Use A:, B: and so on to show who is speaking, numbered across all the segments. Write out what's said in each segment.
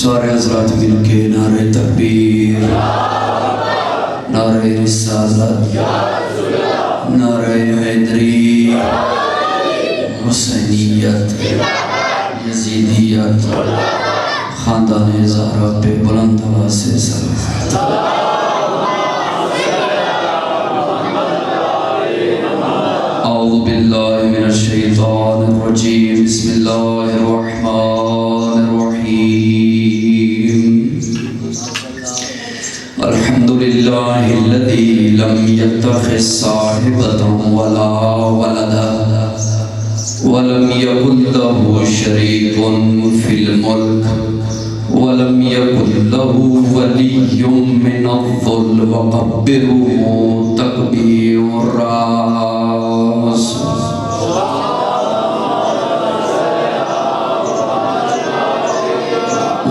A: سارے حضرات مل کے نعرہ تکبیر، نعرہ رسالت، نعرہ حیدری، حسینیت، یزیدیت، خاندان زہرا پہ بلند آواز سے صلوات۔ اعوذ باللہ من الشیطان الرجیم، بسم اللہ الرحمن الرحیم۔ الحمدللہ الذی لم يتخذ صاحبة ولا ولدا ولم يكن له شريك في الملك ولم يكن له ولي من الذل وكبره تكبيرا۔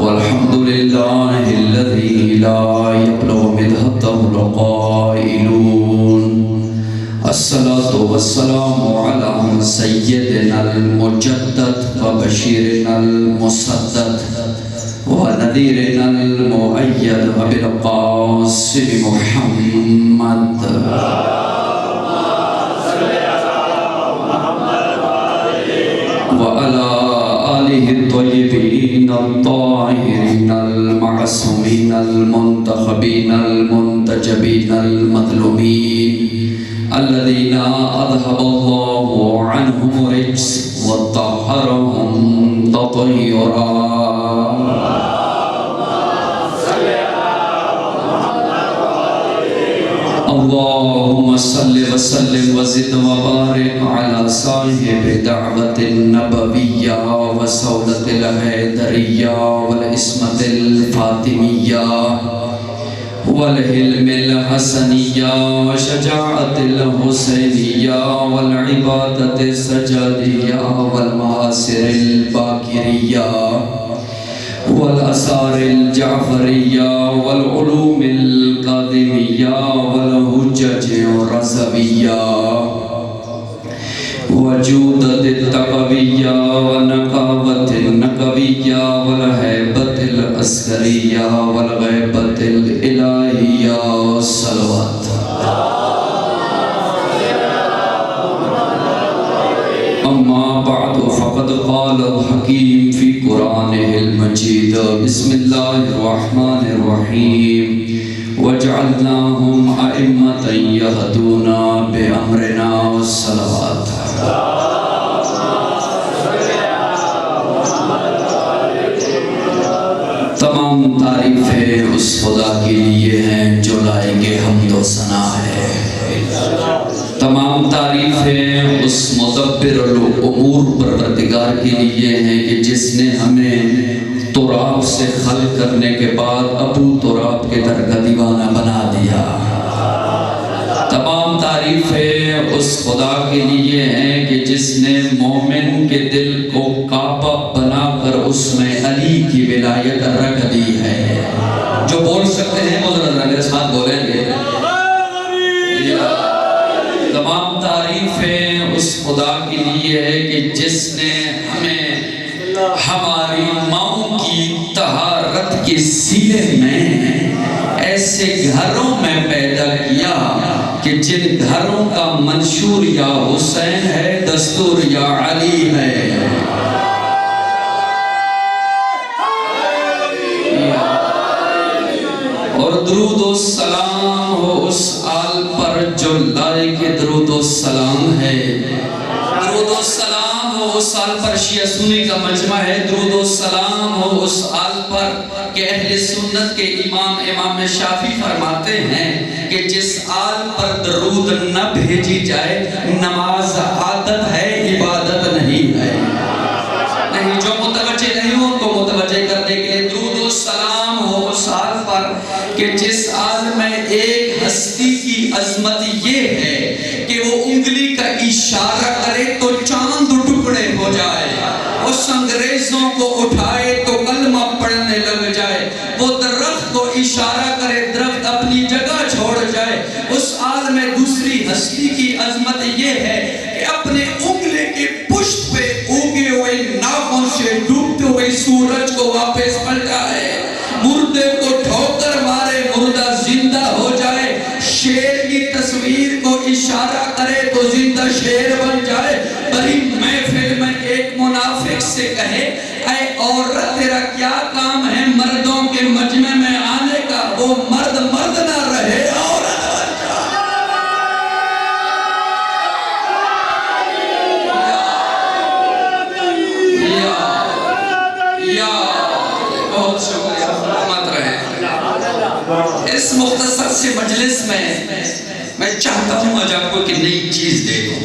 A: والحمد لله الذي لا يبلغ مدحته القائلون۔ الصلاة والسلام على سيدنا المجدد وبشيرنا المسدد ونذيرنا المؤيد بالقاسم محمد وعلى آله الطيبين الطاهرين المعصومين المنتخبين المنتجبين المظلومين الذين أذهب الله عنهم الرجس وطهرهم تطهيرا۔ اللهم صل وسلم وزد وبارك على صاحب دعوة النبوية وسولة الحيدرية والعصمة الفاطمية والحلم الحسنية وشجاعة الحسينية والعبادة السجادية والمآثر الباكرية والآثار الجعفرية والعلوم القادمية والحجج الرضوية وجودة التقوية ونقاوة النقوية والهيبة العسكرية والغيبة الإلهية الصلوات۔ أما بعد فقد قال الحكيم في قرآنه المجيد، بسم الله الرحمن الرحيم، وجعلناهم أئمة يهدون بأمرنا الصلوات۔ تمام تعریفیں اس خدا کے لیے ہیں جو لائق حمد و ثنا ہے۔ تمام تعریفیں اس مدبر الامور پروردگار کے لیے ہیں کہ جس نے ہمیں تراب سے خلق کرنے کے بعد ابو تراب کے در کا دیوانہ بنا دیا۔ تمام تعریفیں اس خدا کے لیے ہیں کہ جس نے مومن کے دل کو کعبہ بنا کر اس میں علی کی ولایت رکھ دی ہے۔ جو بول سکتے ہیں وہ ذرا میرے ساتھ بولیں گے۔ تمام تعریفیں اس خدا کے لیے ہے کہ جس نے ہمیں ہماری ماؤں کی طہارت کے سیلے میں ایسے گھروں میں پیدا کیا کہ جن گھروں کا منشور یا حسین ہے، دستور یا علی ہے۔ اور درود و سلام ہو اس آل پر جو لائق درود و سلام ہے۔ درود و سلام ہو اس آل پر، شیعہ سنی کا مجمع ہے، درود و سلام ہو اس آل پر کہ اہل سنت کے امام شافعی فرماتے ہیں کہ جس آل پر درود نہ بھیجی جائے نماز عادت ہے، عبادت نہیں ہے۔ نہیں، جو متوجہ نہیں ہو ان کو متوجہ کرنے کے لیے درود و سلام ہو اس آل پر کہ جس آل میں ایک ہستی کی عظمت یہ ہے کہ وہ انگلی کا اشارہ کرے تو چاند ٹکڑے ہو جائے، اس انگریزوں کو اٹھائے تو کلمہ پڑھنے لگ جائے، وہ درخت کو اشارہ کرے درخت اپنی جگہ چھوڑ جائے۔ اس آل میں دوسری ہستی کی عظمت یہ ہے کہ اپنے انگلے کے پشت پہ اگے ہوئے ناخن سے ڈوبتے ہوئے سورج کو واپس پلٹائے۔ ایک سے کہے اے عورت تیرا کیا کام ہے مردوں کے مجمع میں آنے کا، وہ مرد مرد نہ رہے عورت بن جائے۔ بہت شکریہ، مت رہے۔ اس مختصر سے مجلس میں چاہتا ہوں آج آپ کو ایک نئی چیز دے دوں۔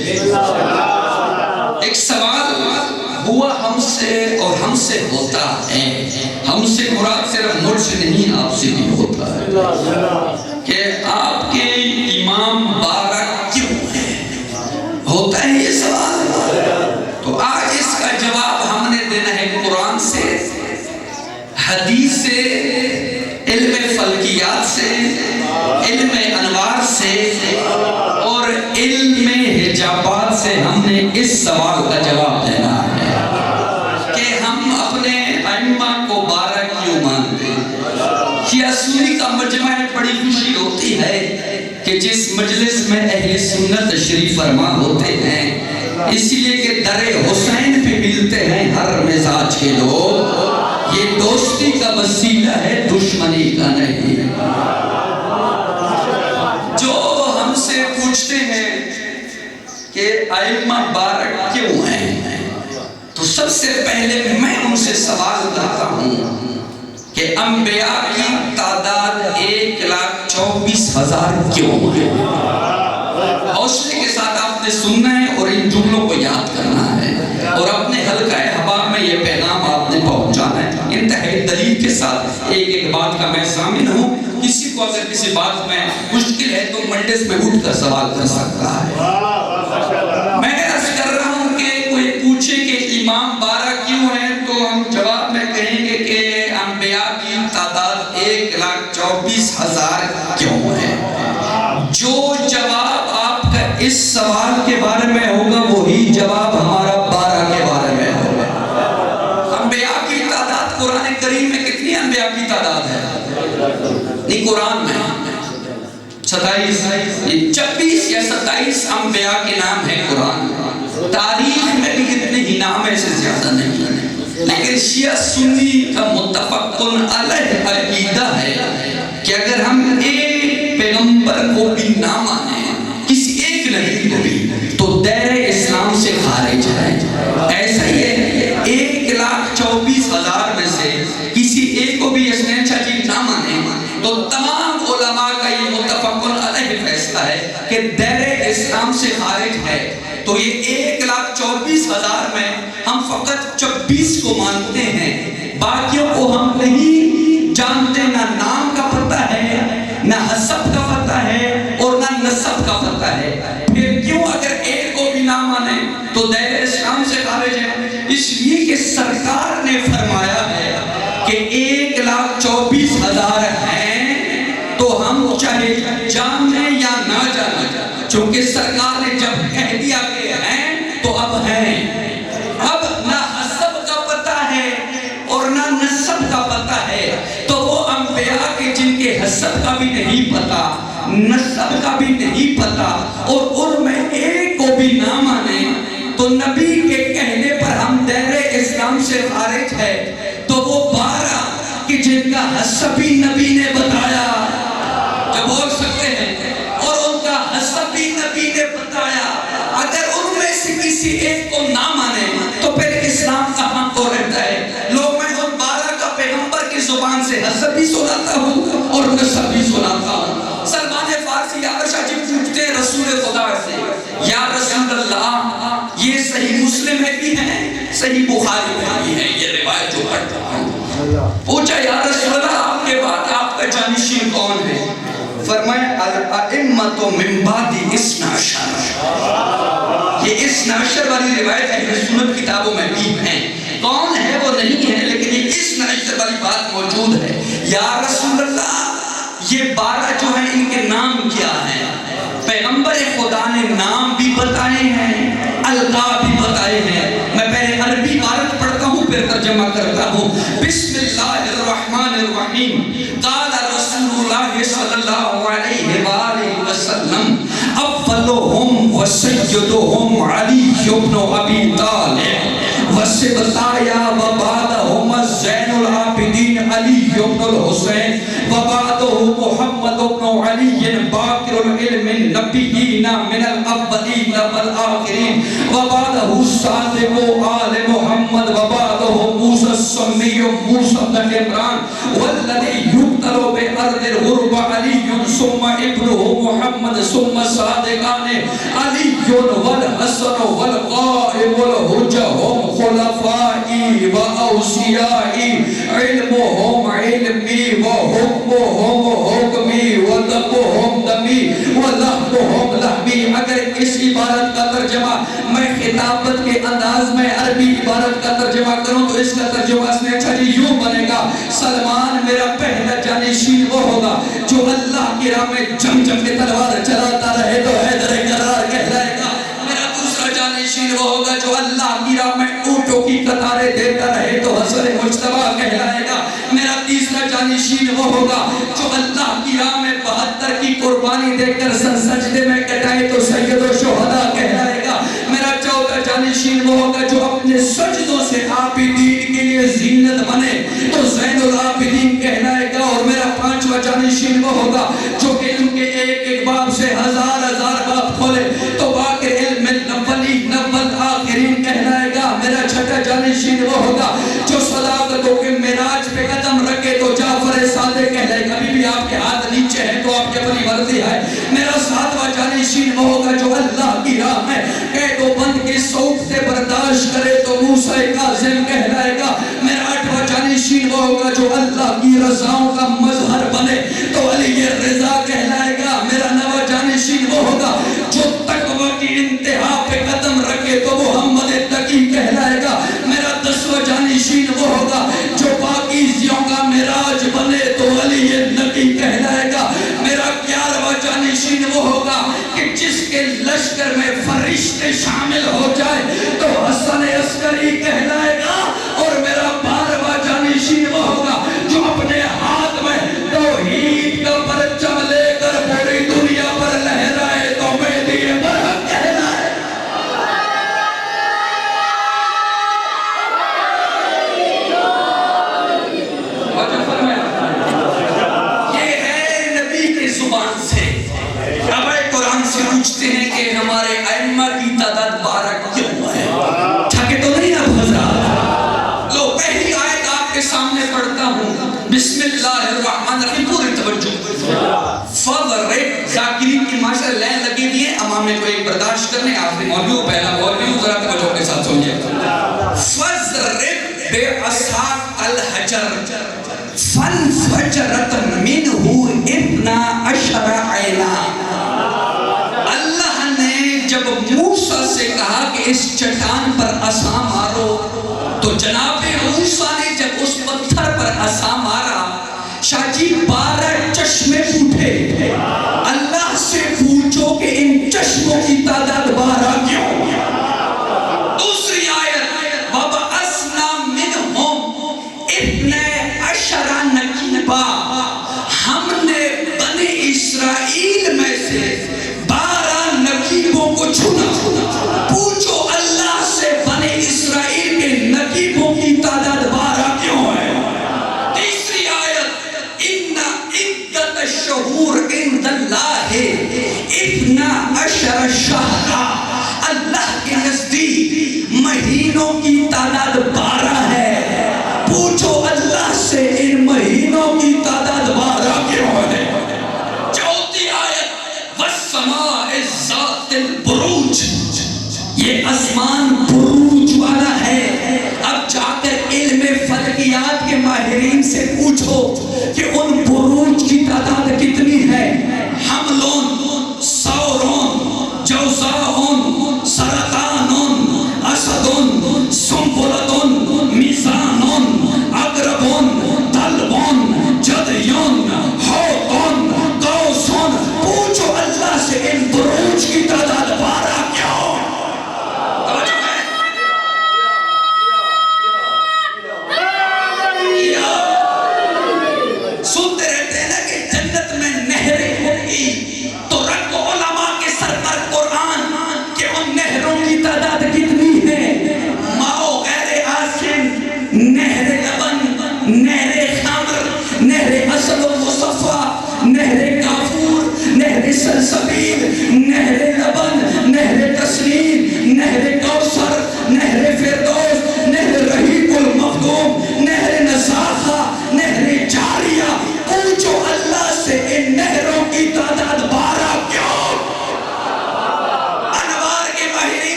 A: ایک سوال ہوا ہم سے اور ہم سے ہوتا ہے، ہم سے مراد صرف مجھ سے نہیں آپ سے بھی ہوتا ہے کہ آپ کے امام 12 کیوں ہیں؟ ہوتا ہے یہ سوال۔ تو آج اس کا جواب ہم نے دینا ہے قرآن سے، حدیث سے، علم فلکیات سے، علم انوار سے اور علم حجابات سے ہم نے اس سوال کا جواب دینا ہے کہ ہم اپنے ائمہ کو 12 کیوں مانتے ہیں۔ شیعہ سنی کا مجمع بڑی خوشی ہوتی ہے کہ جس مجلس میں اہل سنت تشریف فرما ہوتے ہیں، اسی لیے کہ در حسین پہ ملتے ہیں ہر مزاج کے لوگ۔ یہ دوستی کا وسیلہ ہے، دشمنی کا نہیں۔ جو ہم سے پوچھتے ہیں کہ ائمہ 12 کیوں ہیں، تو سب سے پہلے میں ان سے سوال کرتا ہوں کہ انبیاء کی تعداد 1,24,000 کیوں ہے؟ حوصلے کے ساتھ آپ نے سننا ہے اور ان جملوں کو یاد کرنا ہے اور اپنے حلقہ احباب میں یہ پیغام آپ نے پہنچانا ہے انتہائی دلیل کے ساتھ۔ ایک بات کا میں ضامن ہوں، کسی کو اگر کسی بات میں مشکل ہے تو منڈس میں اٹھ کر سوال کر سکتا ہے۔ میں عرض کر رہا ہوں کہ کوئی پوچھے کہ امام 12 کیوں ہیں تو ہم جواب میں کہیں گے کہ انبیاء کی تعداد 1,24,000 کیوں ہے۔ جو جواب آپ کا اس سوال کے بارے میں ہوگا وہی جواب ہمارا 12 کے بارے میں ہوگا۔ انبیاء کی تعداد قرآن کریم میں کتنی انبیاء کی تعداد ہے؟ نہیں، قرآن میں 26 یا 27 انبیاء کے نام ہیں قرآن۔ تاریخ میں بھی کتنے ہی نام ایسے زیادہ نہیں، لیکن شیعہ سنی کا متفقن علیہ عقیدہ ہے کہ اگر ہم ایک پیغمبر کو بھی نہ مانیں، کسی ایک نبی کو بھی، تو دائرہ اسلام سے خارج ہے۔ ایسا ہی ہے 1,24,000 میں سے کسی ایک کو بھی اسنین چاچی نہ مانے تو تمام علماء کا یہ متفقن علیہ فیصلہ ہے کہ دائرہ اسلام سے خارج ہے۔ تو یہ 1,24,000 میں ہم فقط 26 کو مانتے ہیں، باقیوں کو ہم نہیں جانتے، نہ نام کا پتہ ہے، نہ حسب کا پتہ ہے اور نہ نسب کا پتہ ہے۔ پھر کیوں اگر ایک کو بھی نہ مانے تو دائرہ اسلام سے خارج ہے؟ اس لیے کہ سرکار نے فرمایا ہے کہ 1,24,000 ہیں تو ہم چاہے جانیں یا نہ جانیں، چونکہ سرکار نے جب کہہ دیا کہ ہیں تو اب ہیں۔ اب نہ حسب کا پتہ ہے اور نہ نسب کا پتہ ہے، تو وہ انبیاء کے جن کے حسب کا بھی نہیں پتہ، نسب کا بھی نہیں پتہ، اور ان میں ایک کو بھی نہ مانے تو نبی کے کہنے پر ہم دائرہ اسلام سے خارج ہے۔ تو وہ 12 کہ جن کا حسب بھی نبی نے بتایا، جو بول سکتے ہیں، اور ان کا حسب بھی نبی نے بتایا، اگر ان میں سے کسی ایک کو نہ مانے تو پھر اسلام کہاں کو رہتا ہے؟ لوگ میں ان 12 کا پیغمبر کی زبان سے حسب بھی سناتا ہوں اور نسب بھی سناتا ہوں۔ سلمان فارسی یا شاہ جی پوچھتے ہیں رسول خدا سے، یا رسول اللہ یہ صحیح مسلم میں بھی ہیں، صحیح بخاری میں بھی ہیں یہ روایت جو پڑھتا ہوں۔ پوچھا یا رسول اللہ آپ کے بعد آپ کا جانشین کون ہے؟ فرمایا الائمۃ من بعد 12۔ یہ 12 والی روایت اہل سنت کتابوں میں بھی ہیں، کون ہے وہ نہیں ہے، لیکن یہ 12 والی بات موجود ہے۔ یا رسول اللہ یہ 12 جو ہیں ان کے نام کیا ہیں؟ پیغمبر خدا نے نام بھی بتائے ہیں، القاب بھی بتائے ہیں۔ میں پہلے عربی عبارت پڑھتا ہوں پھر ترجمہ کرتا ہوں۔ بسم اللہ الرحمن الرحیم، قال رسول اللہ صلی اللہ علیہ وآلہ وسلم اولهم وسیدهم علی بن ابی طالب وسبطایا وبعدہم زین العابدین علی بن الحسین وبعدہ محمد بن علی باقر العلم النبیین من الاولین والآخرین وبعدہ صادق آل محمد وبعدہ موسیٰ السمی موسیٰ بن عمران والذی یقتل بأرض الغرب علی ثم ابنہ محمد ثم صادقان علی والحسن والقائم والحجہ ہم خلفائی و اوسیائی علمہم علمی و حکمہم حکمی و دمہم دمی و لحمہم لحمی. اگر اس عبارت کا ترجمہ میں خطابت کے انداز میں عربی عبارت کا ترجمہ کروں تو اس کا ترجمہ اس نے اچھا جی یوں بنے گا: سلمان میرا پہلا جانشین وہ ہوگا جو اللہ کی راہ میں جم جم کے تلوار چلاتا رہے تو حیدر کرار کہلائے گا. میرا دوسرا جانشین وہ ہوگا جو اللہ کی راہ میں اونٹوں کی قطاریں دیتا رہے تو حسن مجتبیٰ کہلائے گا. میرا تیسرا جانشین وہ ہوگا جو اللہ کی راہ میں 72 کی قربانی دے کر سجدے میں کٹائے تو سید و شہداء کہلائے گا. میرا چوتھا جانشین وہ ہوگا جو اپنے سجدوں سے عابدین کے لیے زینت بنے تو زین العابدین کہلائے گا. اور میرا پانچواں جانشین وہ ہوگا جو علم کے ایک ایک باب سے ہزار ہزار باب کھولے تو باقر علم الاولین والآخرین کہلائے گا. میرا چھٹا جانشین وہ ہوگا جو صداقتوں کے معراج پہ قدم رکھے تو جعفر صادق کہلائے گا. ابھی بھی آپ کے ہاتھ نیچے ہیں تو آپ کے اپنی مرضی ہے. میرا ساتواں جانشین وہ ہوگا جو اللہ کی راہ میں قید و بند کی صوفتے برداشت کرے تو موسیٰ کاظم کہلائے گا. میرا آٹھواں جانشین وہ ہوگا جو اللہ کی رضاؤں کا مظہر بنے تو علی رضا کہلائے گا. میرا نواں جانشین وہ ہوگا جو تقوی کی انتہا پہ قدم رکھے تو محمد تقی کہلائے گا. میرا 10واں جانشین وہ ہوگا جو پاکیزیوں کا معراج بنے تو علی نقی کہلائے گا. میرا 11واں جانشین وہ ہوگا کہ جس کے لشکر میں فرشتے شامل ہو جائے تو حسن عسکری کہلائے گا. اور میرا 12واں جانشین وہ ہوگا جو اپنے ہاتھ میں توحید کا پرچم لے کر پوری دنیا پر لہرائے تو مہدی برحق کہلائے. یہ ہے نبی کی زبان سے. اب قرآن سے پوچھتے ہیں کہ ہمارے ائمہ کی تعداد 12 کیوں ہے؟ تھکے تو نہیں اب حضرات؟ لو پہلی آیت آپ کے سامنے پڑھتا ہوں. بسم اللہ الرحمن الرحیم. پوری توجہ. فضرب ذاکرین کی معاشرہ لین لگی دیئے. امامے کو ایک برداشت کرنے آخری مولیو پہلا مولیو ذرا توجہ کے ساتھ سنیے. فضرب بعصاک الحجر فانفجرت منہ 12 عینا. اللہ نے جب موسیٰ سے کہا کہ اس چٹان پر عصا مارو تو جناب موسیٰ نے جب اس پتھر پر عصا مارا شاہ جی 12 چشمے پھوٹے. اللہ سے پوچھو کہ ان چشموں کی تعداد 12 کیوں؟ دوسری آیت وَبَعَثْنَا مِنْهُمْ 12 نقیبا. ہم نے بنی اسرائیل میں سے 12 نقیبوں کو چنا. پوچھو اللہ سے بنی اسرائیل کے نقیبوں کی تعداد 12 کیوں ہے؟ تیسری آیت ان عدت الشہور عند اللہ 12 شہرا. اللہ کے نزدیک مہینوں کی تعداد 12 ہے. پوچھو اللہ سے ان مہینوں کی تعداد 12 کیوں ہے؟ چوتھی آیت والسماء ذات البروج. یہ آسمان بروج والا ہے. اب جا کر علم فلکیات کے ماہرین سے پوچھو کہ ان بروج کی تعداد کتنی ہے. حملون، سورون، جوزاؤن، سرطانون، اسدون، سنبلتون، میزانون، اقربون، طلبون، جدیون، حوتون، قوسون. پوچھو اللہ سے ان بروج کی تعداد 12 کیوں؟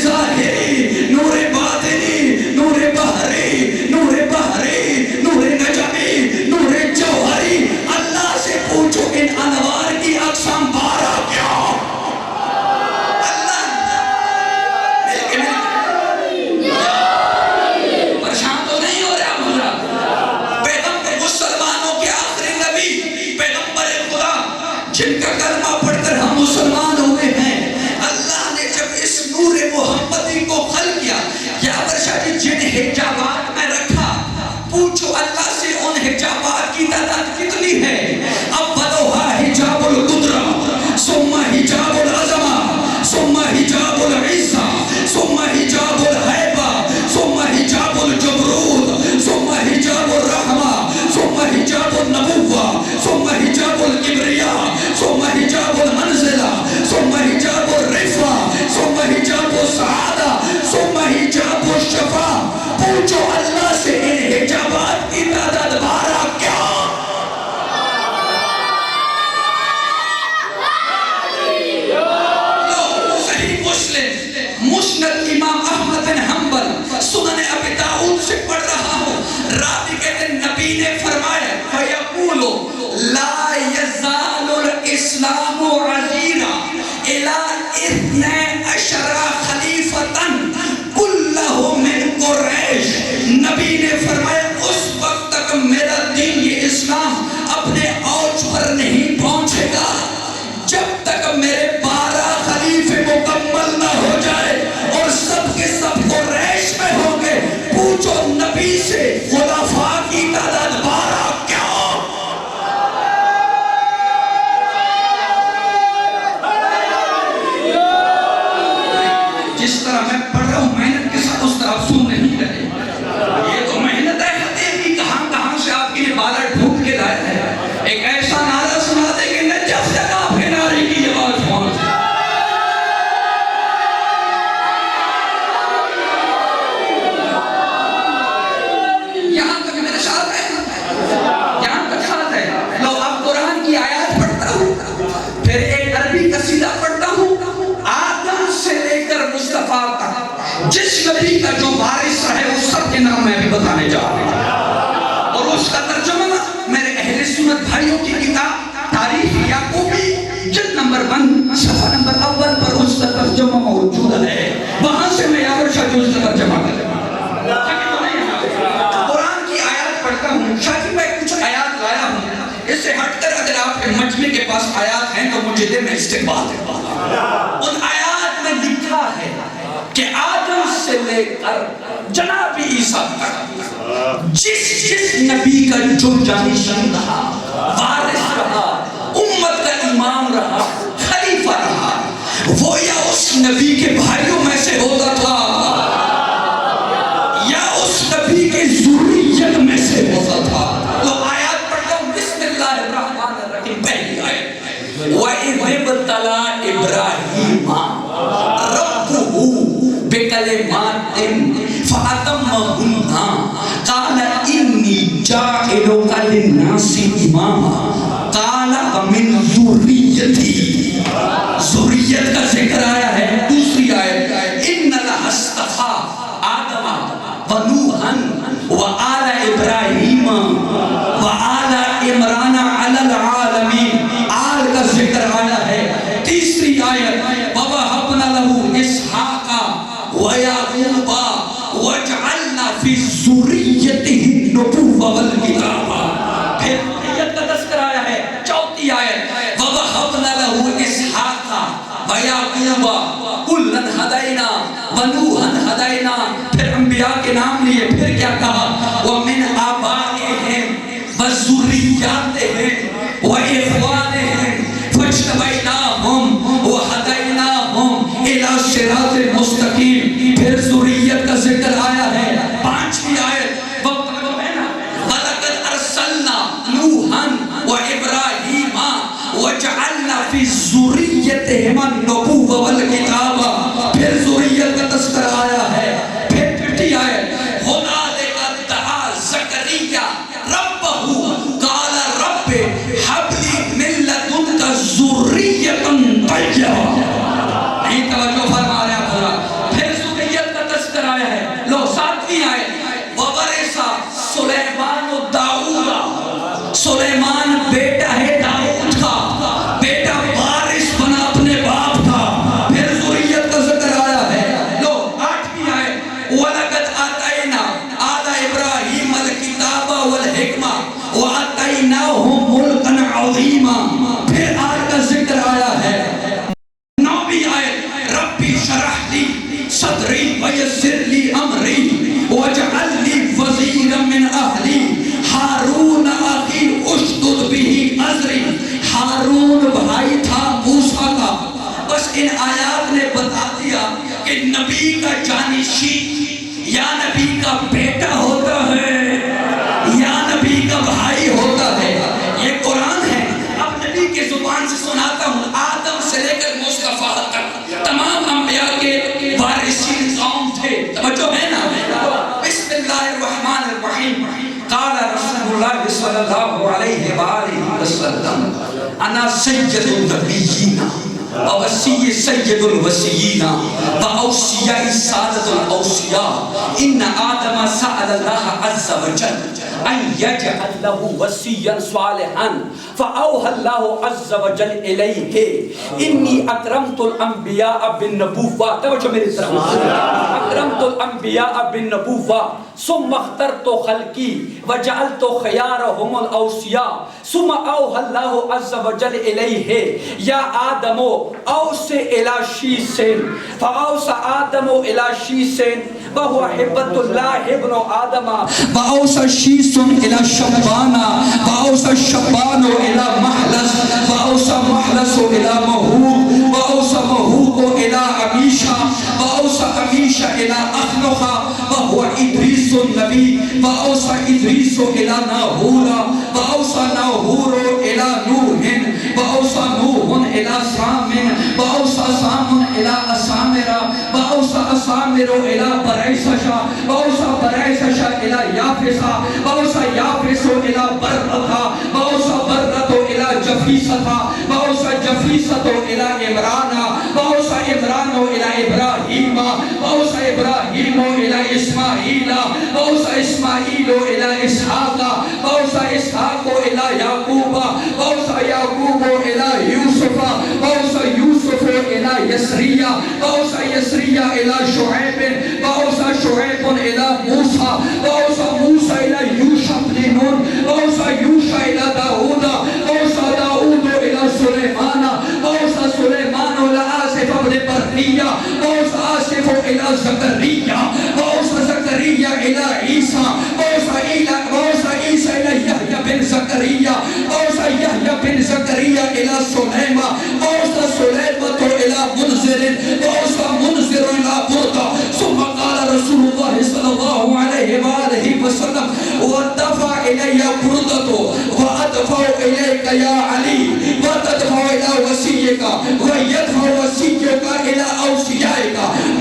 A: ظاہری، نور باطنی، نور بحری، نور بحری، نور نجمی، نور جوہری. اللہ سے پوچھو ان انوار کی اقسام 12 کیا؟ اللہ پریشان تو نہیں ہو رہا مجھا؟ پیغمبر مسلمانوں کے آخری نبی، پیغمبر خدا جن کا کلمہ پڑھ کر ہم مسلمان ہوئے ہیں، اللہ نے جب اس نور محمدی کو خلق کیا، یا ورشا جی جن حجابات میں رکھا، پوچھو اللہ سے ان حجابات کی تعداد کتنی ہے؟ اولھا حجاب القدرہ، ثم حجاب العظمہ، ثم حجاب العزہ، ثم حجاب الہیبہ، ثم حجاب الجبروت، ثم حجاب الرحمہ، ثم حجاب النبوہ، ثم حجاب الکبریاء، ثم حجاب المنزلہ، ثم حجاب الرفعہ، ثم حجاب السعادہ، ثم حجاب الشفاء. پوچھو اللہ سے ان حجابات کی تعداد 12 کیا؟ صحیح مسلم، مسند امام احمد بن حنبل، سنن ابی داؤد سے پڑھ رہا ہوں. راوی کہتے ہیں نبی نے فرمایا فیقول لا یزال الاسلام عزیرا الی 12 خلیفۃ کلہم من قریش. نبی نے فرمایا اس وقت تک میرا دین یہ اسلام اپنے اوج پر نہیں پہنچے گا جب تک میرے 12 خلیفے مکمل نہ ہو جائے اور سب کے سب قریش میں ہوں گے. پوچھو نبی سے خلفاء کی تعداد 12 کیا؟ جس طرح میں پڑھ رہا ہوں محنت کے ساتھ اس طرح سن نہیں رہے. یہ تو محنت ہے خطیب کی، کہاں سے آپ کے لیے بالر ڈھونڈ کے لائے ہیں. ایک ایسا نعرہ سنا دے کہ نجف تک آپ کے نعرے کی آواز پہنچ. یہاں تک میرے ساتھ ہے، یہاں تک ساتھ ہے. لو اب قرآن کی آیات پڑھتا ہوں، پھر ایک عربی قصیدہ پڑھتا ہوں. آدم سے لے کر مصطفیٰ تک جس نبی کا جو وارث رہے اس سب کے نام میں ابھی بتانے جا رہا ہوں، اور اس کا ترجمہ میرے اہل سنت بھائیوں کی کتاب تاریخ یعقوبی جلد نمبر 1 صفحہ نمبر 1 پر اس کا ترجمہ موجود ہے. وہاں سے میں یاور شاہ جو اس کا ترجمہ کروں. قرآن کی آیات پڑھتا ہوں. شاہ جی میں کچھ آیات لایا ہوں، اس سے ہٹ کر اگر آپ کے مجمع کے پاس آیات ہیں تو مجھے دے، میں استقبال کرتا ہوں. ان آیات میں لکھا ہے کہ آدم سے لے کر جناب عیسیٰ تک جس نبی کا جو جانشین رہا، وارث رہا، امت کا امام رہا، خلیفہ رہا، وہ یا اس نبی کے بھائیوں میں سے ہوتا تھا یا اس نبی کے ذریت میں سے ہوتا تھا. تو آیات پڑھتا ہوں. بسم اللہ الرحمن الرحیم. پہلی آیت وَإِذِ ابْتَلَىٰ إِبْرَاهِيمَ رَبُّهُ بِكَلِمَاتٍ فَأَتَمَّهُنَّ قَالَ إِنِّي جَاعِلُكَ لِلنَّاسِ إِمَامًا قَالَ وَمِن ذُرِّيَّتِي. ذریت کا ذکر آیا ہے. دوسری آیت إِنَّ اللَّهَ اصْطَفَىٰ آدَمَ وَنُوحًا وَآلَ إِبْرَاهِيمَ وَآلَ عِمْرَانَ عَلَى الْعَالَمِينَ. آل کا ذکر آیا ہے. تیسری آیت وَوَهَبْنَا لَهُ إِسْحَاقَ وَيَعْقُوبَ وَجَعَلْنَا فِي ذُرِّيَّتِهِ النُّبُوَّةَ وَالْكِتَابَ. پھر ذریت کا تذکر آیا ہے. چوتھی آیت وَوَهَبْنَا لَهُ إِسْحَاقَ وَيَعْقُوبَ كُلًّا هَدَيْنَا وَنُوحًا هَدَيْنَا. پھر انبیاء کے نام لیے. پھر کیا کہا وَمِنْ آبَائِهِمْ وَذُرِّيَّاتِهِمْ وَإِخْوَانِهِمْ فَاجْتَبَيْنَاهُمْ وَهَدَيْنَاهُمْ إِلَىٰ صِرَاطٍ مُسْتَقِيمٍ. پھر ذریت کا ذکر آیا ہے. پانچویں آیت وَلَقَدْ أَرْسَلْنَا نُوحًا وَإِبْرَاهِيمَ وَجَعَلْنَا فِي ذُرِّيَّتِهِمَا النُّبُوَّةَ وَالْكِتَابَ. پھر ذریت کا تذکر آیا ہے. پھر چھٹی آیت هُنَالِكَ دَعَا زَكَرِيَّا رَبَّهُ قَالَ رَبِّ هَبْ لِي مِن صدری ویسر لی امری واجعل لی وزیرا من اہلی ہارون اخی اشدد بہ ازری. ہارون بھائی تھا موسیٰ کا. بس ان آیات نے بتا دیا کہ نبی کا جانشین یا نبی کا بیٹا ہوتا ہے یا نبی کا بھائی ہوتا ہے. یہ قرآن ہے. اب نبی کے زبان سے سناتا ہوں. آدم سے لے کر مصطفیٰ تک تمام انبیاء کے وارثین قوم تھے. توجہ ہے نا. بسم اللہ الرحمن الرحیم. قال رسول اللہ صلی اللہ علیہ وآلہ وسلم انا سید النبیین ووصی سید الوصیین واوصیاء سادۃ الاوصیاء. ان آدم سأل اللہ عز وجل ان یجعل له وصیا صالحا فاوحى الله عز وجل الیہ انی اکرمت الانبیاء بالنبوہ. توجہ میری طرف. اکرمت الانبیاء بالنبوہ ثم اخترت خلقی وجعلت خیارهم الاوصیاء ثم اوحى الله عز وجل الیہ یا آدم اوص الی شیث فاوصى آدم الی شیث وهو حبۃ اللہ ابن آدم واوصى شیث الی شبان واوصى شبان الی محلس واوصى محلس الی مہوق واوصى مہوق الی عمیشہ واوصى عمیشہ الی اخنخ وهو ادریس النبی واوصى ادریس الی ناہور واوصى ناہور الی نوح واوصى نوح الی سام واوصى سام الی اسامر واوصى اسامر الی برعششہ واوصى برعششہ الی یافسہ واوصى یافس الی بررتہ واوصى بررت الی جفیستہ واوصى جفیست الی عمران واوصى عمران الی ابراہیم واوصى ابراہیم الی اسماعیل واوصى اسماعیل الی اسحاق واوصى اسحاق الی یعقوب واوصى یعقوب الی یوسف واوصى یوسف الی یسریہ واوصى یسریہ الی شعیب واوصى شعیب الی موسیٰ واوصى موسیٰ الی یوشع بن نون واوصى یوشع الی داؤد واوصى داؤد الی سلیمان واوصى سلیمان الی آصف بن برقیہ واوصى آصف الی زکریا واوصى زکریا الی عیسیٰ واوصى عیسیٰ الی یحییٰ بن زکریا واوصى یحییٰ بن زکریا الی سلیمہ واوصى سلیمۃ الی منذر واوصى منذر الی بردہ. ثم قال رسول اللہ صلی اللہ علیہ وآلہ وسلم وَدَفَعْ إِلَيَّ بُرْدَتُ وَأَدْفَعُ إِلَيْكَ يَا عَلِي وَتَدْفَعُ إِلَى وَسِيِّكَ وَيَدْفَعُ وَسِيِّكَ إِلَى أَوْصِيَائِكَ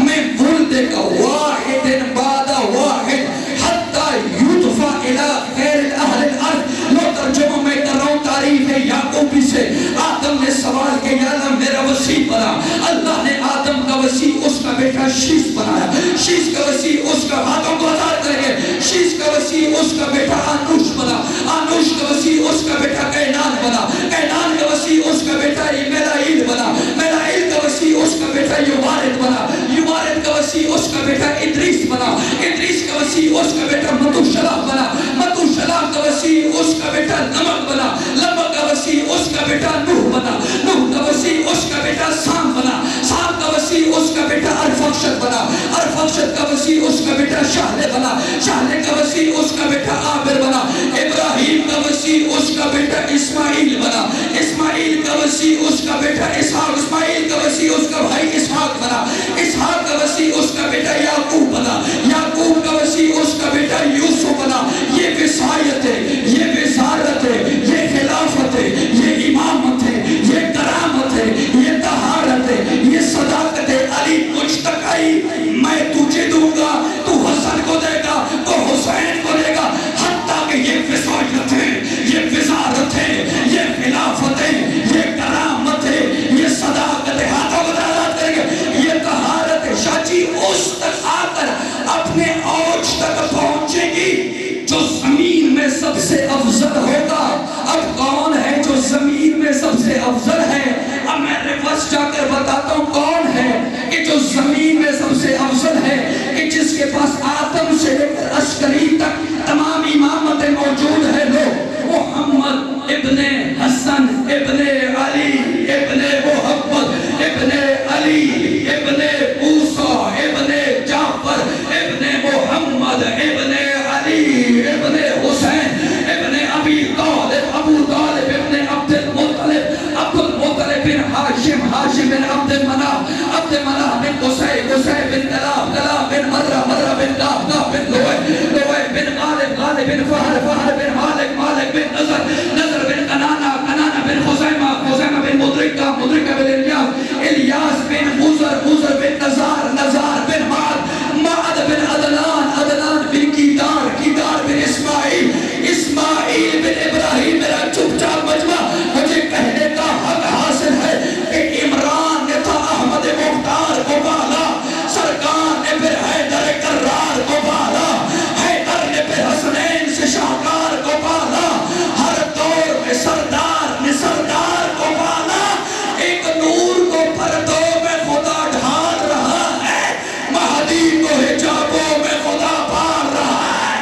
A: مِنْ بُلْدِكَ وَاحِدٍ بَعْدَ وَاحِدٍ حَتَّى يُدْفَعْ إِلَى غَيْرِ الْأَهْلِ الْأَرْضِ. لو ترجمہ میں کر رہا ہوں تعریف یعقوبی سے. آدم نے سوال کیا یا اللہ میرا وسیع بنا. اللہ نے آدم کا وسیع اس کا بیٹا شیث بنایا. شیث کا وسیع اس کا ہاتھوں کو آزاد کریں گے. شیث کا وسیع اس کا بیٹا آنوش بنا. آنوش کا وسیع اس کا بیٹا کینان بنا. کینان کا وسیع اس کا بیٹا میلائیل بنا. میلائیل کا وسیع اس کا بیٹا یوارد بنا. یوارد کا وسیع اس کا بیٹا ادریس بنا. ادریس کا وسیع اس کا بیٹا متوشلہ بنا. متوشلہ کا وسیع اس کا بیٹا لمک بنا. لمک کا وسیع اس کا بیٹا نوح بنا. نوح کا وسیع اس کا بیٹا سام بنا. سام کا وسیع اس کا بیٹا ارفخشد بنا. ارفخشد کا وسیع اس کا بیٹا شہلے بنا. شہلے کا وسیع اس کا بیٹا عابر بنا. ابراہیم کا وسیع اس کا بیٹا اسماعیل بنا. اسماعیل کا وسیع اس کا بیٹا اسحاق. اسماعیل کا وسیع اس کا بھائی اسحاق بنا. اسحاق کا وسیع اس کا بیٹا یعقوب بنا. یعقوب کا وسیع اس کا بیٹا یوسف بنا. یہ وصایت ہے, یہ وزارت ہے, یہ خلافت ہے, یہ امامت ہے, یہ کرامت ہے, یہ طہارت ہے, یہ صداقت ہے. علی مجھ تک آئی, میں تجھے دوں گا, تو حسن کو دے گا, تو حسین کو دے گا. حتیٰ کہ یہ وصایت ہے, یہ وزارت ہے, یہ خلافت ہے, یہ کرامت ہے, یہ صداقت ہے. ہاتھوں کو آزاد کریں گے. یہ طہارت ہے. شاہ جی بن مدرہ مدرہ بن ناف ناف بن لوئے بن غالب غالب بن فہر فہر بن مالک مالک بن نظر نظر بن قنانہ قنانہ بن خزیمہ خزیمہ بن مدرکہ مدرکہ بن الیاس بن مزر مزر بن نزار نزار بن معد معد بن عدنان عدنان بن کیدار کیدار بن اسماعیل اسماعیل بن ابراہیم. میرا چپ چاپ مجمع مجھے کہنے کا حق حاصل ہے کہ عمران نے تھا احمد مختار کو پالا, سرکار نے پھر حیدر کرار کو پالا, حیدر نے پھر حسنین سے شاہکار کو پالا, ہر دور میں سردار نے سردار کو پالا. ایک نور کو پردوں میں خدا ڈھال رہا ہے, مہدی کو حجابوں میں خدا پال رہا ہے.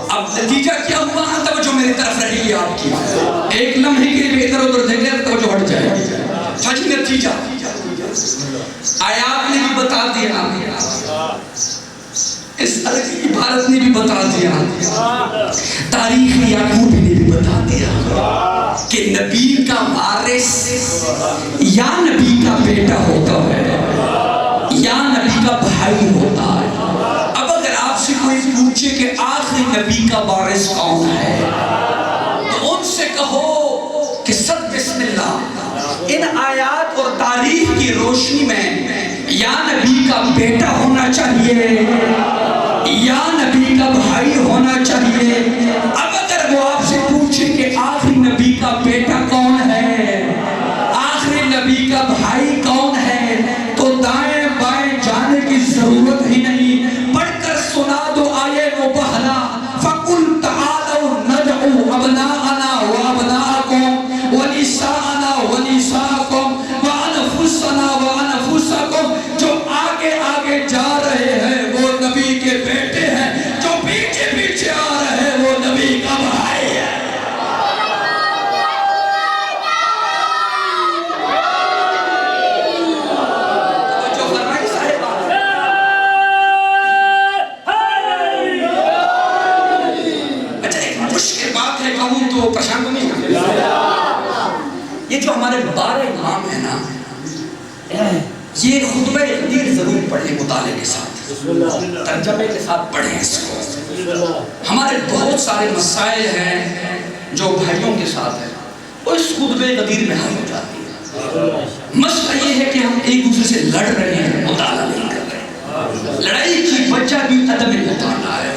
A: اب نتیجہ کیا ہوا؟ توجہ میری طرف رہی آپ کی, ایک لمحے کے لیے ادھر ادھر دیکھیں توجہ ہٹ جائے. حجی نتیجہ آیات نے بھی بتا دیا, اس عبارت نے بھی بتا دیا, تاریخ یعقوبی نے بھی بتا دیا کہ نبی کا وارث یا نبی کا بیٹا ہوتا ہے یا نبی کا بھائی ہوتا ہے. اب اگر آپ سے کوئی پوچھے کہ آخری نبی کا وارث کون ہے تو ان سے کہو کہ سب بسم اللہ, ان آیات اور تاریخ کی روشنی میں یا نبی کا بیٹا ہونا چاہیے یا نبی کا بھائی ہونا چاہیے. اب اگر وہ آپ سے پوچھے کہ آخری نبی کا بیٹا کون ہے, آخری نبی کا بھائی کون ہے, تو دائیں بائیں جانے کی ضرورت ہی نہیں, پڑھ کر سنا دو آیے مبہلا. فَقُلْ تَعَالَوْا نَدْعُوا أَبْنَاءَنَا وَأَبْنَاءَكُمْ وَنِسَاءَنَا وَنِسَاءَكُمْ وَأَنفُسَنَا وَأَنفُسَكُمْ. جو آگے آگے جا رہے ہیں وہ نبی کے بیٹے ہیں, جو پیچھے پیچھے آ رہے ہیں وہ نبی کا بھائی ہے. تو پریشان تو نہیں. یہ جو ہمارے 12 امام ہیں نا, یہ خطبہ غدیر ضرور پڑھیں مطالعے کے ساتھ, ترجمے کے ساتھ پڑھیں اس کو. ہمارے بہت سارے مسائل ہیں جو بھائیوں کے ساتھ ہیں, وہ اس خطبہ غدیر میں حل ہو جاتی ہے. مسئلہ یہ ہے کہ ہم ایک دوسرے سے لڑ رہے ہیں, مطالعہ نہیں کر رہے. لڑائی کی وجہ بھی عدم مطالعہ ہے.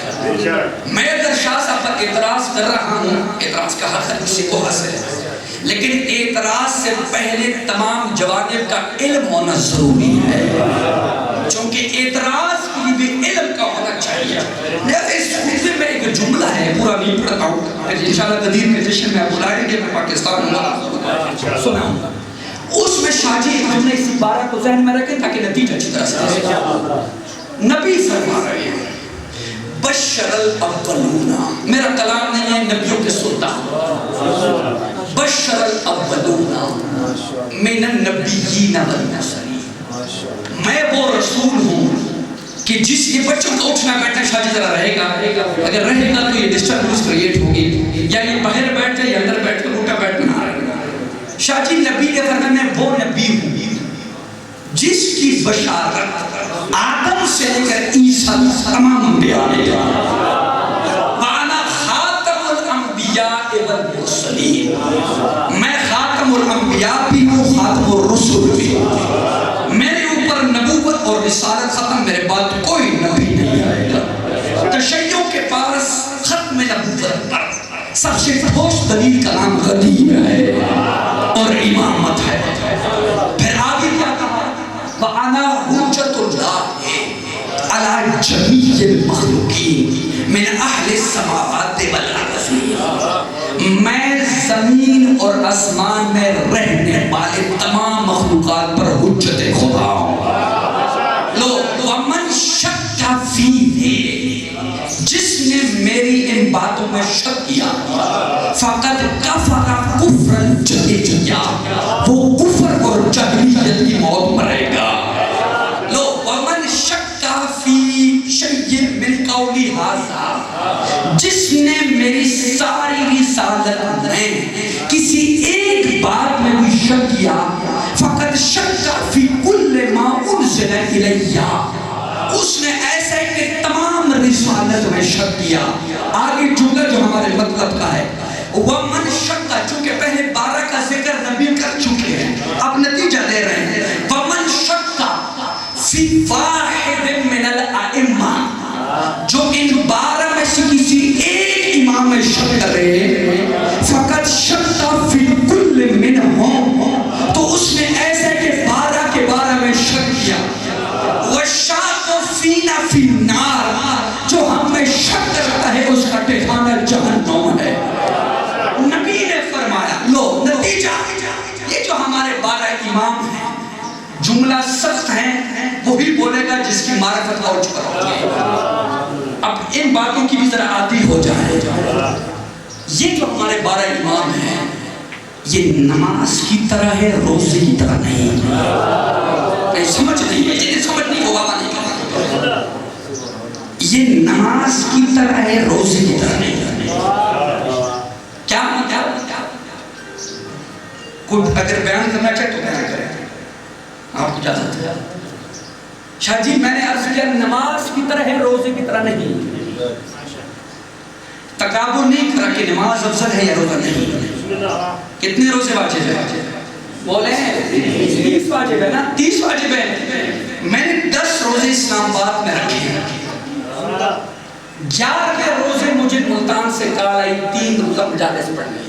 A: میں اگر شاہ صاحب پر اعتراض کر رہا ہوں, اعتراض کا حق کسی کو حاصل ہے, لیکن اعتراض سے پہلے تمام جوانب کا علم ہونا ضروری ہے, چونکہ اعتراض کے لیے بھی علم کا ہونا چاہیے. اس خطبے میں ایک جملہ ہے, پورا نہیں پڑھتا ہوں, انشاءاللہ قدیر کے جشن میں بلائیں گے, میں پاکستان میں سنا ہوں. اس میں شاہ جی ہم نے اس عبارہ کو ذہن میں رکھیں تاکہ نتیجہ اچھی طرح سے. نبی فرما رہے ہیں بشر الاولون, میرا کلام نہیں ہے, نبیوں کے سلطان. بشر الاولون من النبیین والمرسلین, میں وہ رسول ہوں کہ جس یہ بچوں کا اٹھنا بیٹھنا شاہ جی ذرا رہے گا, اگر رہے گا تو یہ ڈسٹربنس کریٹ ہوگی, یا یہ باہر بیٹھ جائے یا اندر بیٹھ کر اٹھا بیٹھنا رہے گا. شاہ جی نبی نے فرمایا میں وہ نبی ہوں جس کی بشارت آدم سے لے کر عیسیٰ تمام انبیاء نے دی. وَأَنَا خَاتَمُ الْأَنْبِيَاءِ وَالْمُرْسَلِينَ, میں خاتم الانبیاء بھی ہوں, خاتم الرسول بھی ہوں. میرے اوپر نبوت اور رسالت ختم, میرے بعد کوئی نبی نہیں آئے گا. تشیع کے پاس ختم نبوت پر سب سے ٹھوس دلیل کا نام غدیر ہے اور امامت ہے. پھر آگے کیا کہا, وَأَنَا حُجَّةُ اللَّهِ عَلَى جَمِيعِ الْمَخْلُوقِينَ مِنْ أَهْلِ السَّمَاوَاتِ وَالْأَرْضِ, میں زمین اور آسمان میں رہنے والے تمام مخلوقات پر حجت خدا ہوں. میں شک کیا فقط کفر کفر الجاہلیہ، وہ کفر اور جاہلیت کی موت مرے گا۔ لو ومن شک فی شیء من قولی ھذا، جس نے میری ساری رسالت میں کسی ایک بات میں بھی شک کیا، فقط شک فی کل ما انزل الیہ، اس نے ایسا ہے کہ تمام رسالت میں شک کیا۔ آگے جملہ جو ہمارے مطلب کا ہے، ومن شک، چونکہ پہلے 12 کا ذکر نبی کر چکے ہیں، اب نتیجہ دے رہے ہیں، ومن شک فی واحد من الائمہ، جو ان 12 میں سے کسی ایک امام میں شک کرے، فقط شک فی کل منہم، تو اس نے ایسا ہے کہ 12 کے 12 میں شک کیا۔ وَالشَّاقُ فِينَا فِي النَّارِ، جو ہم میں شک کرتا ہے اس کا ٹھکانہ جہنم ہے۔ نبی نے فرمایا، لو نتیجہ، یہ جو ہمارے 12 امام ہیں، جملہ سخت ہیں، وہی بولے گا جس کی معرفت اوج پر ہوگی۔ اب ان باتوں کی بھی ذرا عادی ہو جائے۔ یہ جو ہمارے 12 امام ہیں، یہ نماز کی طرح ہے، روزے کی طرح نہیں۔ سمجھ نہیں ہے، جنہیں سمجھ نہیں ہو بابا نہیں کرتا۔ یہ نماز کی طرح ہے، روزے کی طرح نہیں۔ کیا کوئی اگر بیان کرنا چاہے تو بیان کریں، آپ کو اجازت ہے۔ شاہ جی میں نے عرض کیا نماز کی طرح ہے، روزے کی طرح نہیں۔ تکابر نہیں کرا کہ نماز افضل ہے یا روزہ نہیں۔ کتنے روزے واجب ہیں؟ بولے 30 واجب ہے نا، 30 واجب ہے۔ میں نے 10 روزے اسلام آباد میں رکھے ہیں، 11 روزے مجھے ملتان سے کال آئی 3 روزہ مجالس پڑھنے۔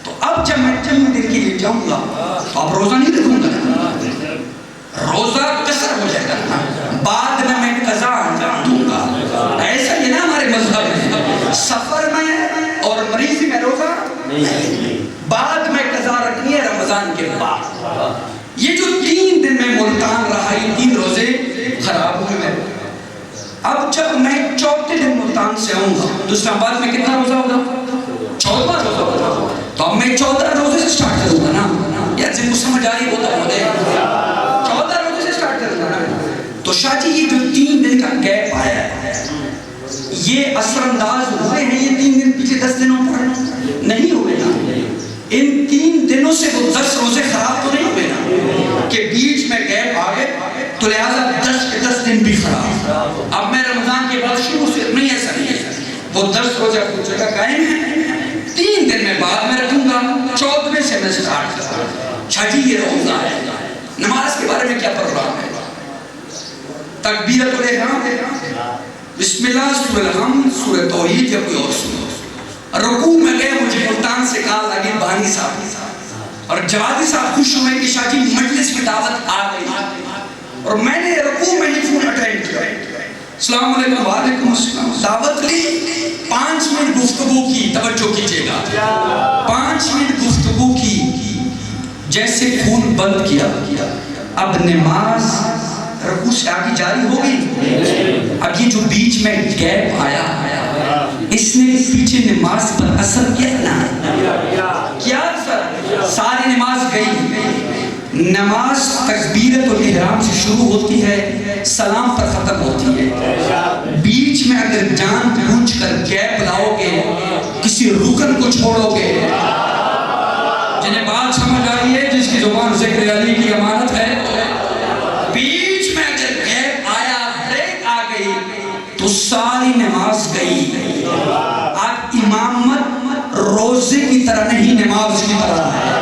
A: تو اب جب میں 3 دن کے لیے جاؤں گا تو اب روزہ نہیں رکھوں گا، روزہ قصر ہو جائے گا، بعد میں میں قضا دوں گا۔ ایسا ہی نا ہمارے مذہب میں، سفر میں اور مریضی میں روزہ بعد میں قضا رکھنی ہے رمضان کے بعد۔ یہ جو 3 دن میں ملتان رہا، یہ 3 روزے خراب ہوئے میں۔ اب جب میں 4تھے دن ملتان سے آؤں گا تو اسلام آباد میں کتنا روزہ ہوگا؟ 14 روزہ ہوگا۔ تو اب میں 14 روزے سے سٹارٹ کروں گا نا، یا جن کو سمجھ آ رہی وہ تو ہو دے 14 روزے سے سٹارٹ کروں گا نا۔ تو شاہ جی یہ جو 3 دن کا گیپ آیا ہے، یہ اثر انداز ہوئے ہیں یہ 3 دن پچھلے 10 دنوں پر نہیں ہوئے نا۔ ان 3 دنوں سے وہ 10 روزے خراب تو نہیں ہوئے نا، کہ بیچ میں گیپ آ گئے تو لہٰذا 10 کے 10 دن بھی خراب۔ اب میں رمضان کے بعد شروع سے نہیں، ایسا نہیں ہے، وہ 10 روزہ کچھ جگہ قائم ہے، 3 دن میں بعد میں رکھوں گا، 14ویں سے میں سٹارٹ کروں گا۔ شاہ جی یہ روزہ ہے، نماز کے بارے میں کیا پروگرام ہے؟ تکبیرۃ الاحرام، بسم اللہ، سورہ الحمد، سورہ توحید یا کوئی اور سورہ۔ رکوع میں گئے، مجھے ملتان سے کال لگی بانی صاحب اور جوادی صاحب خوش ہوئے کہ شاہ جی مجلس کی دعوت آ گئی، اور میں نے رکوع میں ہی فون اٹینڈ کیا، السلام علیکم، وعلیکم السلام، دعوت لی، 5 منٹ گفتگو کی، توجہ کیجئے گا، 5 منٹ گفتگو کی، جیسے فون بند کیا، اب نماز رکوع سے آگے جاری ہو گئی۔ اب یہ جو بیچ میں گیپ آیا، اس نے پیچھے نماز پر اثر کیا نا، کیا اثر؟ ساری نماز گئی۔ نماز تکبیرۃ الاحرام سے شروع ہوتی ہے، سلام پر ختم ہوتی ہے۔ بیچ میں اگر جان بوجھ کر گیپ لاؤ گے، کسی رکن کو چھوڑو گے، جنہیں بات سمجھ آئی ہے، جس کی زبان ذکر علی کی امانت ہے، بیچ میں اگر گیپ آیا، بریک آ گئی تو ساری نماز گئی۔ اب امامت روزے کی طرح نہیں، نماز کی طرح ہے،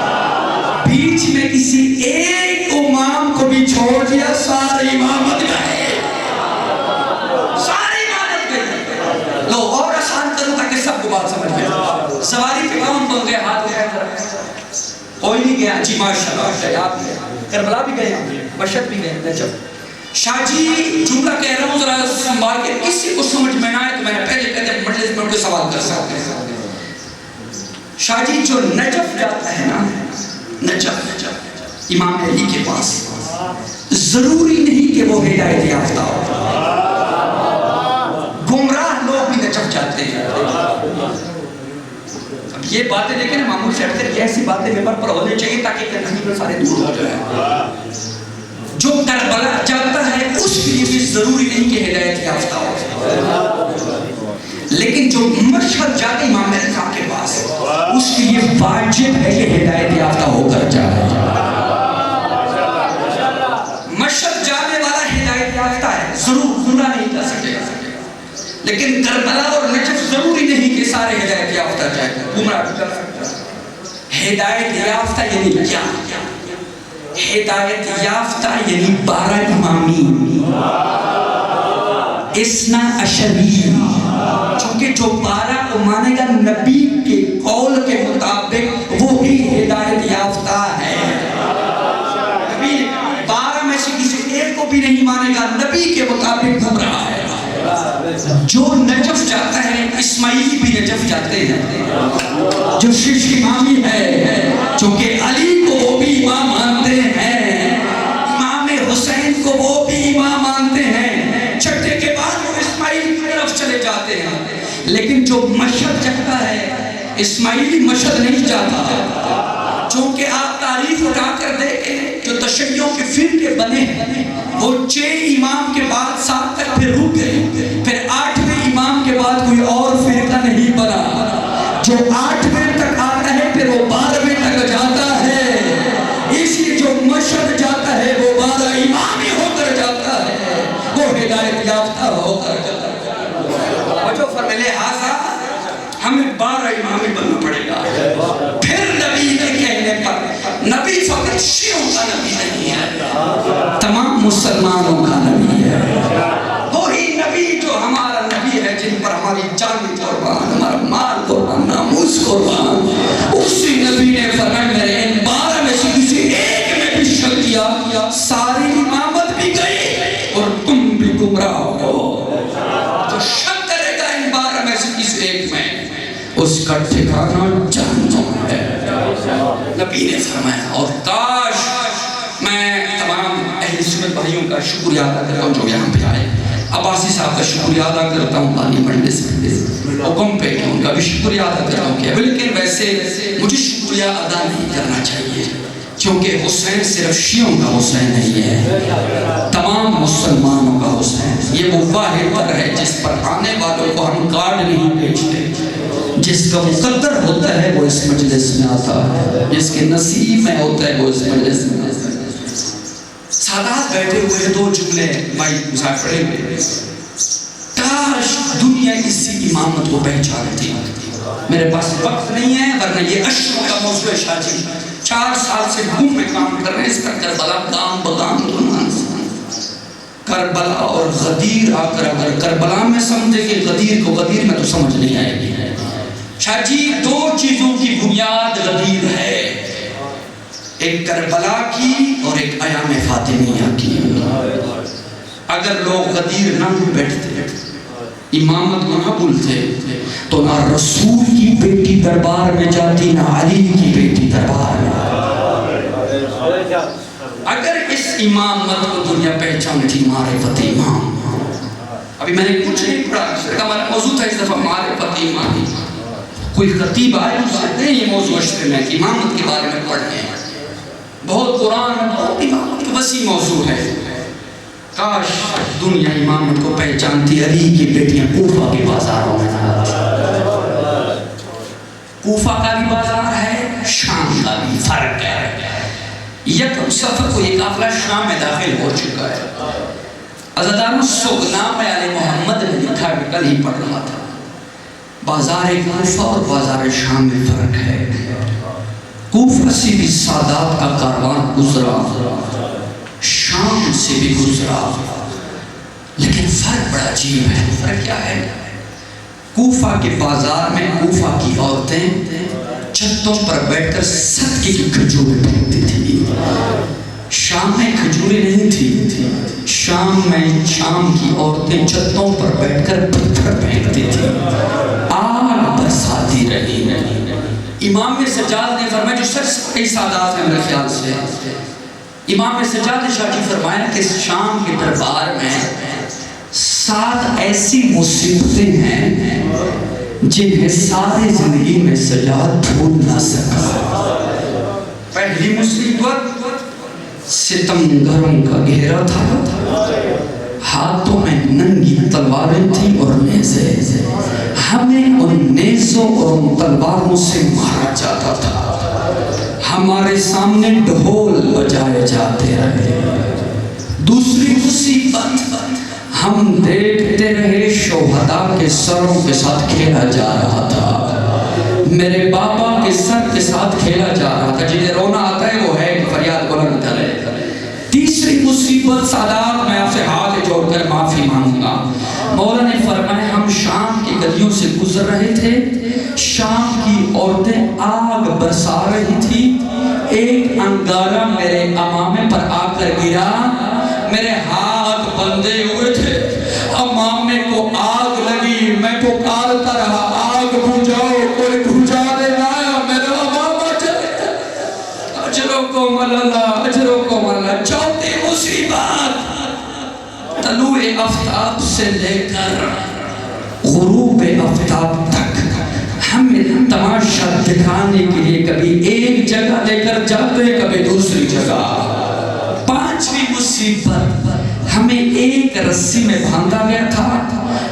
A: بیچ میں کسی ایک امام کو بھی چھوڑ دیا، ساری امامت گئے، ساری امامت گئی۔ لو اور آسان کروں تاکہ سب کو بات سمجھ گئے۔ سواری پہ کون کون گئے؟ ہاتھ اٹھائیں۔ کوئی نہیں گیا؟ جی ماشاءاللہ، آپ گئے، کربلا بھی گئے، مشہد بھی گئے، نجف۔ شاہ جی جملہ کہہ رہا ہوں ذرا سنبھال کے، کسی کو سمجھ میں نہ آئے تو میں نے پہلے کہتے ہیں مجلس میں کوئی سوال کر سکتے ہیں۔ شاہ جی جو نجف جاتا ہے نا، نجف امام علی کے پاس، ضروری نہیں کہ وہ ہدایت یافتہ ہو، گمراہ لوگ بھی نجف جاتے ہیں۔ یہ باتیں دیکھیں نا معمول سے اکثر ایسی باتیں ممبر پر ہونے چاہیے تاکہ کنفیوژن سارے دور ہو جائیں. جو کربلا جاتا ہے اس کے لیے بھی ضروری نہیں کہ ہدایت یافتہ ہو، لیکن جو مشہد جاتے امام علیہ السلام کے پاس اس کے لیے واجب ہے کہ ہدایت یافتہ ہو کر جائے. مشہد جانے والا ہدایت یافتہ ہے، ضرور گمراہ نہیں کر سکے، لیکن کربلا اور نجف ضروری نہیں کہ سارے ہدایت یافتہ جائے، گمراہ بھی کر سکتا ہے. ہدایت یافتہ یعنی کیا؟ ہدایت یافتہ یعنی 12 امامی، اسنا عشری، چونکہ جو 12 کو مانے گا نبی کے قول کے مطابق وہی ہدایت یافتہ ہے. نبی 12 میں سے کسی ایک کو بھی نہیں مانے گا، نبی کے مطابق گمراہ ہے. جو نجف جاتا ہے، اسماعیلی بھی نجف جاتے ہیں، جو شش امامی ہے چونکہ علی کو وہ بھی امام مانتے ہیں، امام حسین کو وہ بھی امام مانتے ہیں، چھٹے کے بعد وہ اسماعیل کی طرف چلے جاتے ہیں. لیکن جو مشہد جاتا ہے اسماعیلی مشہد نہیں جاتا، چونکہ آپ تاریخ اٹھا کر دیکھیں جو تشیعوں کے فرقے بنے ہیں وہ 6 امام کے بعد 7 تک پھر رک گئے، پھر 8ویں امام کے بعد کوئی اور فرقہ نہیں بنا. جو 8ویں تک آتا ہے پھر وہ 12ویں تک جاتا ہے. اس لیے جو مشہد جاتا ہے وہ 12 امامی ہو کر جاتا ہے، وہ ہدایت یافتہ ہو کر جاتا ہے. اور جو فرمائے لہٰذا ہمیں 12 امامی بننا پڑے گا. پھر نبی کے کہنے پر نبی فقط شیعوں کا نبی نہیں ہے، تمام مسلمانوں کا نبی ہے. وہی نبی جو ہمارا نبی ہے، جن پر ہماری جان قربان، ہمارا مال قربان، ناموس قربان، اسی نبی نے فرمایا میرے ان 12 میں سے کسی ایک میں بھی شک کیا ساری امامت بھی گئی اور تم بھی گمراہ ہو. جو شک کرے گا ان 12 میں سے کسی ایک میں، اس کا ٹھکانہ جہنم ہے. نبی نے فرمایا. اور کاش میں تمام اہل سنت بھائیوں کا شکریہ ادا کرتا ہوں جو یہاں پہ آئے. عباسی صاحب کا شکریہ ادا کرتا ہوں بانی مجلس میں حکم پہ کہ ان کا بھی شکریہ ادا کرتا ہوں کیا، لیکن ویسے مجھے شکریہ ادا نہیں کرنا چاہیے کیونکہ حسین صرف شیعوں کا حسین نہیں ہے، تمام مسلمانوں کا حسین. یہ وہ واحد در ہے جس پر آنے والوں کو ہم کارڈ نہیں بھیجتے. جس کا مقدر ہوتا ہے وہ اس مجلس میں آتا ہے، جس کے نصیب میں ہوتا ہے وہ اس مجلس میں آتا ہے. سادات بیٹھے ہوئے 2 جملے بھائی مصاحب پڑھے ہوئے. کاش دنیا اسی امامت کو پہچانتی. میرے پاس وقت نہیں ہے ورنہ یہ عشر کا موضوع ہے. شاہ جی 4 سال سے گم میں کام کر رہے ہیں اس پر کربلا گام بگام دونوں کربلا اور غدیر آ کر اگر کربلا میں سمجھے کہ غدیر کو غدیر میں تو سمجھ نہیں آئے گی. شاہ جی 2 چیزوں کی بنیاد غدیر ہے، ایک کربلا کی اور ایک ایام فاطمیہ کی. اگر لوگ غدیر نہ بیٹھتے، امامت کو نہ بھولتے تو نہ رسول کی بیٹی دربار میں جاتی نہ علی کی بیٹی دربار میں. اگر اس امامت کو دنیا پہچانتی معرفت امام. ابھی میں نے کچھ نہیں پڑھا، ہمارا موضوع تھا اس دفعہ معرفت امام. کوئی خطیب آئے اس سے نہیں یہ موضوع اشتر میں کہ امامت کے بارے میں پڑھنے ہیں. بہت قرآن بہت امامت کا وسیع موضوع ہے. کاش دنیا امامت کو پہچانتی. علی کی بیٹیاں کوفہ کے بازاروں میں کوفہ کا بھی بازار ہے، شام کا بھی فرق ہے. یکم سفر کو یہ قافلہ شام میں داخل ہو چکا ہے. عزادار سغنام علی محمد نے لکھا ہے، کل ہی پڑھ رہا تھا. بازار کوفہ اور بازار شام میں فرق ہے. کوفہ سے بھی سادات کا کاروان گزرا، شام سے بھی گزرا، لیکن فرق بڑا عجیب ہے. فرق کیا ہے؟ کوفہ کے بازار میں کوفہ کی عورتیں چھتوں پر بیٹھ کر صدقے کی کھجوریں پھینکتی تھی. شام میں کھجوریں نہیں تھی. شام کی عورتیں چھتوں پر بیٹھ کر پتھر پھینکتی تھی، آگ برساتی رہی. امام سجاد نے فرمایا، جو سچ کئی سادات ہیں میرے خیال سے، امام سجاد شاہ جی فرمایا کہ شام کے دربار میں 7 ایسی مصیبتیں ہیں جنہیں ساری زندگی میں سجا بھول نہ سکا۔ پہلی مصیبت ستمگروں کا گھیرا تھا، ہاتھوں میں ننگی تلواریں تھیں اور نیزے، ہمیں ان نیزوں اور ان تلواروں سے مارا جاتا تھا، ہمارے سامنے ڈھول بجائے جاتے رہے۔ دوسری مصیبت، ہم دیکھتے رہے شہداء کے سروں کے ساتھ کھیلا جا رہا تھا، میرے بابا کے سر کے ساتھ کھیلا جا رہا تھا۔ جنہیں رونا آتا ہے وہ ہے کہ فریاد بلند کرے۔ تیسری مصیبت، سادات میں آپ سے ہاتھ جوڑ کر معافی مانگوں گا، مولا نے فرمایا ہم شام کی گلیوں سے گزر رہے تھے، شام کی عورتیں آگ برسا رہی تھی، ایک انگارہ میرے امامے پر آ کر گرا، میرے ہاتھ بندھے ہوئے تھے، امامے کو آگ لگی، میں پکارتا رہا آگ بجھاؤ، کوئی بجھانے آیا، میرا امامہ چلے گیا۔ اجرکم اللہ، اجرکم اللہ۔ چوتھی مصیبت، طلوع آفتاب سے لے کر غروب آفتاب تک ہمیں تماشا دکھانے کے لیے کبھی ایک جگہ لے کر جاتے، کبھی دوسری جگہ۔ پانچویں مصیبت، ہمیں ایک رسی میں باندھا گیا تھا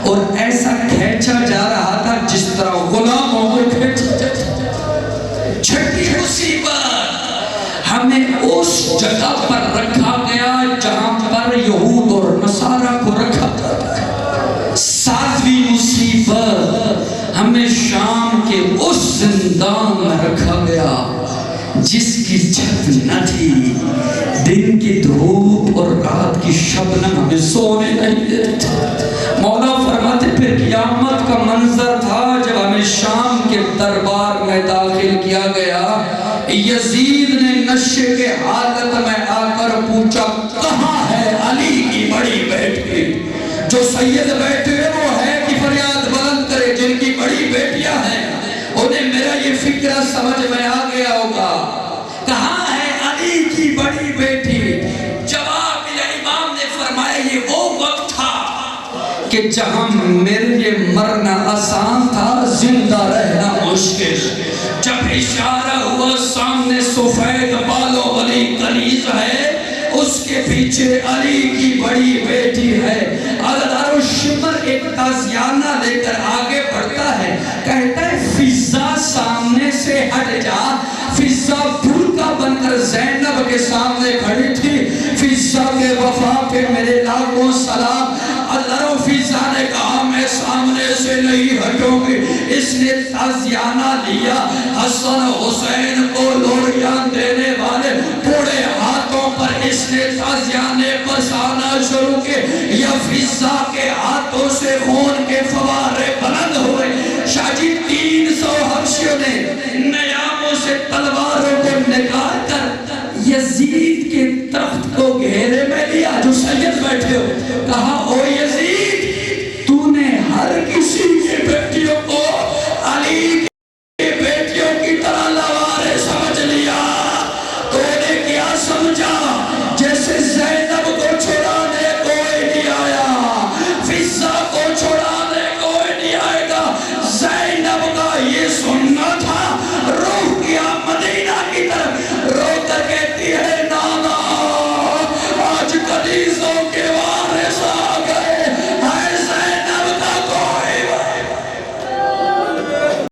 A: اور ایسا کھینچا جا رہا تھا جس طرح غلاموں کو کھینچا جاتا تھا۔ چھٹی مصیبت، ہمیں اس جگہ پر رکھا گیا جہاں پر یہود اور نصارہ کو رکھا تھا۔ ساتویں مصیبت، ہمیں شام کے اس زندان میں رکھا گیا جس کی چھت نہ تھی، دن کی دھوپ اور رات کی شبنم ہمیں سونے نہیں دیتے۔ مولا فرماتے پھر قیامت کا منظر تھا جب ہمیں شام کے دربار میں داخل کیا گیا، یزید نے نشے کے حالت میں آ کر پوچھا کہاں ہے علی کی بڑی بیٹی؟ جو سید بیٹھے وہ ہے کہ فریاد بلند کرے، جن کی بڑی بیٹیاں ہیں انہیں میرا یہ فکرہ سمجھ میں آ گیا ہوگا، کہاں ہے علی کی بڑی بیٹی؟ جواب دیا امام نے فرمایا یہ وہ وقت تھا کہ جہاں میرے لیے مرنا آسان تھا، زندہ رہنا مشکل۔ جب اشارہ ہوا سامنے سفید بالوں والی کنیز ہے، اس کے پیچھے علی کی بڑی بیٹی ہے۔ عدد الشمر ایک تازیانہ لے کر آگے بڑھتا ہے، کہتا ہے فضا سامنے سے ہٹ جا۔ فضا بھولکا بن کر زینب کے سامنے کھڑی تھی، فضا کے وفا پہ میرے لاکھوں سلام۔ اللہ و فضا نے کہا میں سامنے سے نہیں ہٹوں گی۔ اس نے تازیانہ لیا، حسن حسین کو لوریاں دینے والے بوڑھے ہاتھوں پر اس نے تازیانے بسانا شروع کے، یا فضا کے ہاتھوں سے خون کے فوارے بلند ہوئے۔ شاہ جی 300 حبشیوں نے نیاموں سے تلواروں کو نکال کر یزید کے تخت کو گھیرے میں لیا جو سید بیٹھے ہو، کہا